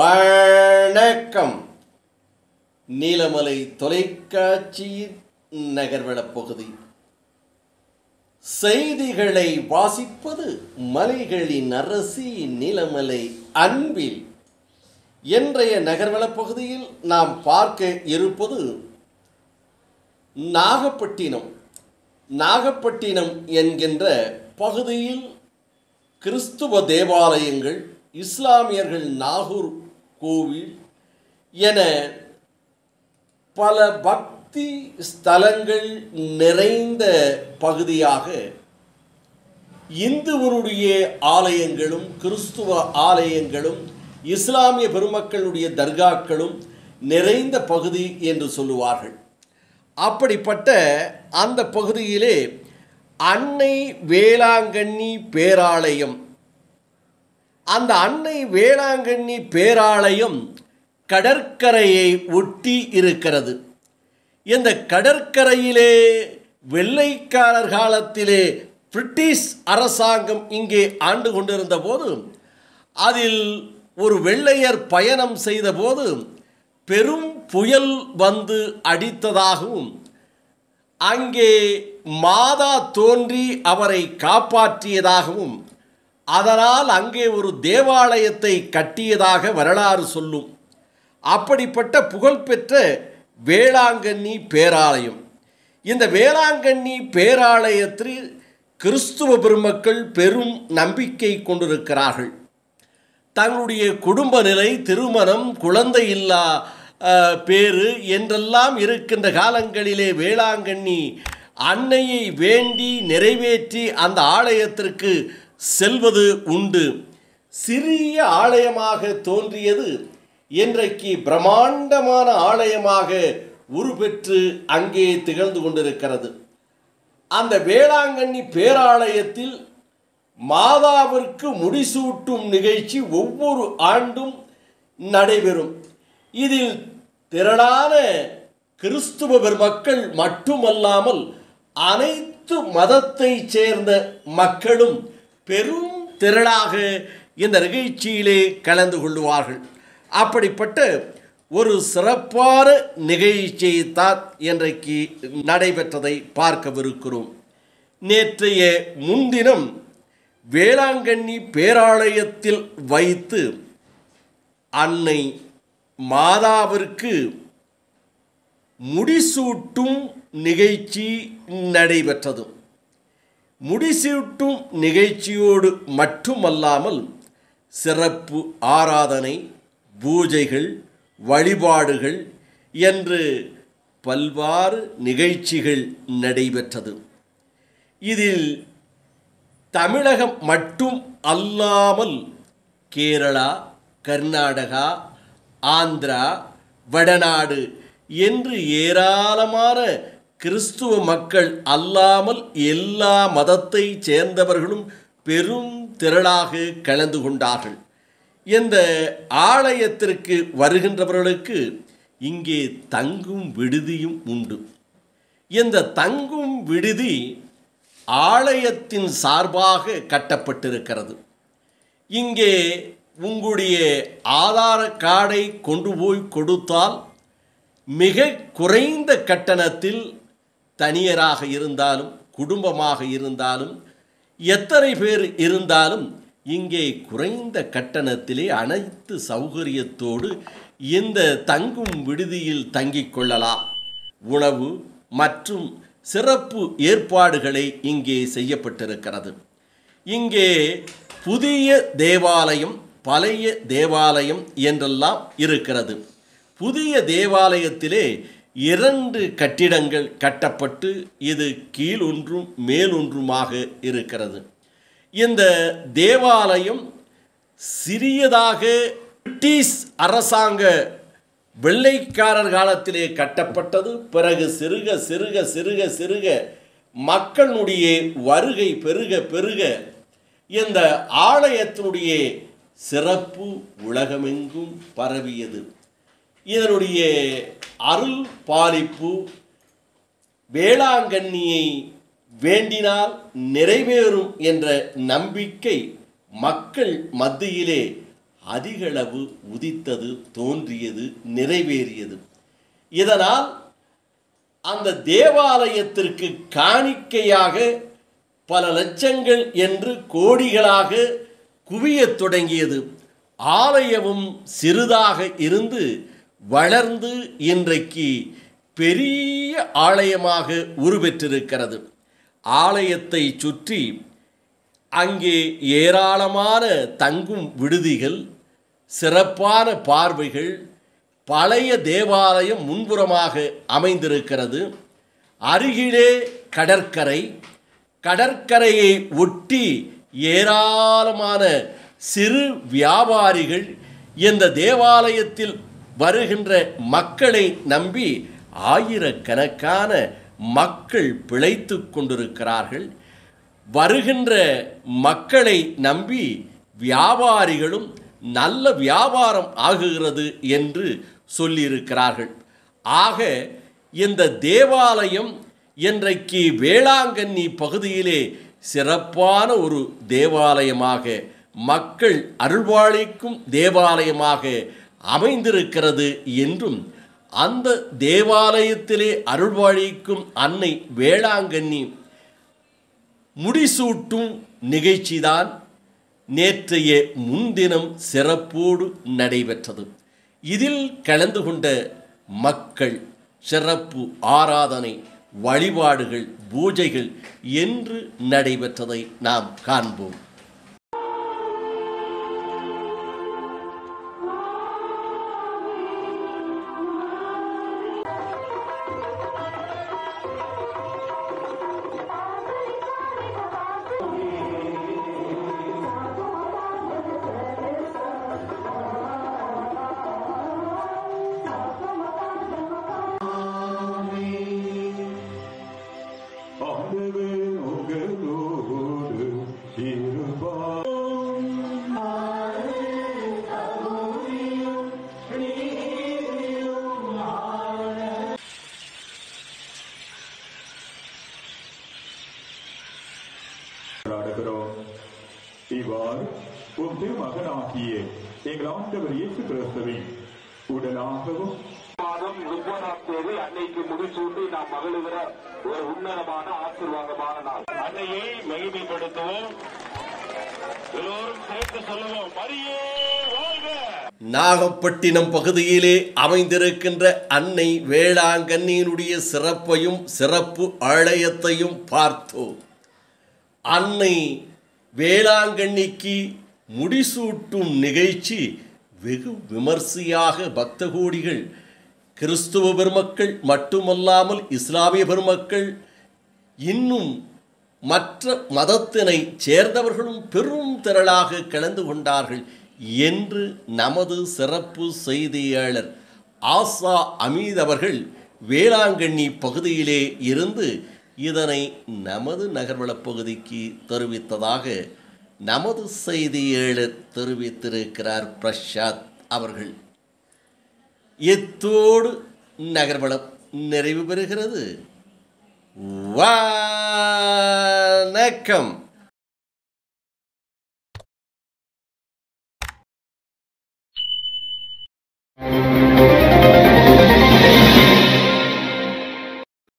வணக்கம். நீலமலை தொலைக்காட்சியின் நகர்வளப் பகுதி செய்திகளை வாசிப்பது மலைகளின் அரசி நீலமலை அன்பில். இன்றைய நகர்வளப் பகுதியில் நாம் பார்க்க இருப்பது நாகப்பட்டினம் என்கின்ற பகுதியில் கிறிஸ்துவ தேவாலயங்கள், இஸ்லாமியர்கள் நாகூர் கோவில் என பல பக்தி ஸ்தலங்கள் நிறைந்த பகுதியாக இந்துவருடைய ஆலயங்களும் கிறிஸ்துவ ஆலயங்களும் இஸ்லாமிய பெருமக்களுடைய தர்காக்களும் நிறைந்த பகுதி என்று சொல்லுவார்கள். அப்படிப்பட்ட அந்த பகுதியிலே அன்னை வேளாங்கண்ணி பேராலயம், அந்த அன்னை வேளாங்கண்ணி பேராலயம் கடற்கரையை ஒட்டி இருக்கிறது. இந்த கடற்கரையிலே வெள்ளைக்காரர் காலத்திலே பிரிட்டிஷ் அரசாங்கம் இங்கே ஆண்டு கொண்டிருந்த போது அதில் ஒரு வெள்ளையர் பயணம் செய்தபோது பெரும் புயல் வந்து அடித்ததாகவும் அங்கே மாதா தோன்றி அவரை காப்பாற்றியதாகவும் அதனால் அங்கே ஒரு தேவாலயத்தை கட்டியதாக வரலாறு சொல்லும். அப்படிப்பட்ட புகழ்பெற்ற வேளாங்கண்ணி பேராலயம். இந்த வேளாங்கண்ணி பேராலயத்தில் கிறிஸ்துவ பெருமக்கள் பெரும் நம்பிக்கை கொண்டிருக்கிறார்கள். தங்களுடைய குடும்ப நிலை, திருமணம், குழந்தை இல்லா பேறு என்றெல்லாம் இருக்கின்ற காலங்களிலே வேளாங்கண்ணி அன்னையை வேண்டி நிறைவேற்றி அந்த ஆலயத்திற்கு செல்வது உண்டு. சிறிய ஆலயமாக தோன்றியது இன்றைக்கு பிரம்மாண்டமான ஆலயமாக உருப்பெற்று அங்கே திகழ்ந்து கொண்டிருக்கிறது. அந்த வேளாங்கண்ணி பேராலயத்தில் மாதாவிற்கு முடிசூட்டும் நிகழ்ச்சி ஒவ்வொரு ஆண்டும் நடைபெறும். இதில் திரளான கிறிஸ்துவ பெருமக்கள் மட்டுமல்லாமல் அனைத்து மதத்தை சேர்ந்த மக்களும் பெரும் திரளாக இந்த நிகழ்ச்சியிலே கலந்து கொள்வார்கள். அப்படிப்பட்ட ஒரு சிறப்பான நிகழ்ச்சியை தான் இன்றைக்கு நடைபெற்றதை பார்க்கவிருக்கிறோம். நேற்றைய முன்தினம் வேளாங்கண்ணி பேராலயத்தில் வைத்து அன்னை மாதாவிற்கு முடிசூட்டும் நிகழ்ச்சி நடைபெற்றது. முடிசூட்டும் நிகழ்ச்சியோடு மட்டுமல்லாமல் சிறப்பு ஆராதனை, பூஜைகள், வழிபாடுகள் என்று பல்வேறு நிகழ்ச்சிகள் நடைபெற்றது. இதில் தமிழகம் மட்டும் அல்லாமல் கேரளா, கர்நாடகா, ஆந்திரா, வடநாடு என்று ஏராளமான கிறிஸ்துவ மக்கள் அல்லாமல் எல்லா மதத்தை சேர்ந்தவர்களும் பெரும் திரளாக கலந்து கொண்டார்கள். இந்த ஆலயத்திற்கு வருகின்றவர்களுக்கு இங்கே தங்கும் விடுதியும் உண்டு. இந்த தங்கும் விடுதி ஆலயத்தின் சார்பாக கட்டப்பட்டிருக்கிறது. இங்கே உங்களுடைய ஆதார கார்டை கொண்டு போய் கொடுத்தால் மிக குறைந்த கட்டணத்தில் தனியராக இருந்தாலும் குடும்பமாக இருந்தாலும் எத்தனை பேர் இருந்தாலும் இங்கே குறைந்த கட்டணத்திலே அனைத்து சௌகரியத்தோடு இந்த தங்கும் விடுதியில் தங்கிக் கொள்ளலாம். உணவு மற்றும் சிறப்பு ஏற்பாடுகளை இங்கே செய்யப்பட்டிருக்கிறது. இங்கே புதிய தேவாலயம், பழைய தேவாலயம் என்றெல்லாம் இருக்கிறது. புதிய தேவாலயத்திலே 2 கட்டிடங்கள் கட்டப்பட்டு இது கீழொன்றும் மேலொன்றுமாக இருக்கிறது. இந்த தேவாலயம் சிறியதாக பிரிட்டிஷ் அரசாங்க வெள்ளைக்காரர் காலத்திலே கட்டப்பட்டது. பிறகு சிறுக சிறுக சிறுக சிறுக மக்களுடைய வருகை பெருக பெருக இந்த ஆலயத்தினுடைய சிறப்பு உலகமெங்கும் பரவியது. இதனுடைய அருள் பாலிப்பு வேளாங்கண்ணியை வேண்டினால் நிறைவேறும் என்ற நம்பிக்கை மக்கள் மத்தியிலே அதிகளவு உதித்தது, தோன்றியது, நிறைவேறியது. இதனால் அந்த தேவாலயத்திற்கு காணிக்கையாக பல லட்சங்கள் என்று கோடிகளாக குவியத் தொடங்கியது. ஆலயமும் சிறிதாக இருந்து வளர்ந்து இன்றைக்கு பெரிய ஆலயமாக உருவெற்றிருக்கிறது. ஆலயத்தை சுற்றி அங்கே ஏராளமான தங்கும் விடுதிகள், சிறப்பான பார்வைகள், பழைய தேவாலயம் முன்புறமாக அமைந்திருக்கிறது. அருகிலே கடற்கரை, கடற்கரையை ஒட்டி ஏராளமான சிறு வியாபாரிகள் இந்த தேவாலயத்தில் வருகின்ற மக்களை நம்பி ஆயிரக்கணக்கான மக்கள் பிழைத்து கொண்டிருக்கிறார்கள். வருகின்ற மக்களை நம்பி வியாபாரிகளும் நல்ல வியாபாரம் ஆகுகிறது என்று சொல்லியிருக்கிறார்கள். ஆக இந்த தேவாலயம் இன்றைக்கு வேளாங்கண்ணி பகுதியிலே சிறப்பான ஒரு தேவாலயமாக, மக்கள் அருள்வாளிக்கும் தேவாலயமாக அமைந்திருக்கிறது என்றும், அந்த தேவாலயத்திலே அருள்வாளிக்கும் அன்னை வேளாங்கண்ணி முடிசூட்டும் நிகழ்ச்சிதான் நேற்றைய முன்தினம் சிறப்போடு நடைபெற்றது. இதில் கலந்து கொண்ட மக்கள் சிறப்பு ஆராதனை, வழிபாடுகள், பூஜைகள் என்று நடைபெற்றதை நாம் காண்போம். இவ்வாறு உம் மகனாகிய எங்கள் ஆண்டவர் இயேசு கிறிஸ்துவின் உடலாகவும் மாதம் 30ஆம் தேதி அன்னைக்கு முடிசூட்டி நாம் மகிழ்கிற ஒரு உன்னதமான ஆசீர்வாதமான நாள். அன்னையை மகிமைப்படுத்துவோம், எல்லோரும் சேர்த்து சொல்லுவோம், மரியே வாழ்க. நாகப்பட்டினம் பகுதியிலே அமைந்திருக்கின்ற அன்னை வேளாங்கண்ணியினுடைய சிறப்பையும் சிறப்பு ஆலயத்தையும் பார்த்தோம். அன்னை வேளாங்கண்ணிக்கு முடிசூட்டும் நிகழ்ச்சி வெகு விமர்சையாக பக்த கோடிகள், கிறிஸ்துவ பெருமக்கள் மட்டுமல்லாமல் இஸ்லாமிய பெருமக்கள், இன்னும் மற்ற மதத்தினை சேர்ந்தவர்களும் பெரும் திரளாக கலந்து கொண்டார்கள் என்று நமது சிறப்பு செய்தியாளர் ஆசா அமீத் அவர்கள் வேளாங்கண்ணி பகுதியிலே இருந்து இதனை நமது நகர்வளப் பகுதிக்கு தெரிவித்ததாக நமது செய்தியாளர் தெரிவித்திருக்கிறார் பிரசாத் அவர்கள். இத்தோடு நகர்வளம் நிறைவு பெறுகிறது. வணக்கம்.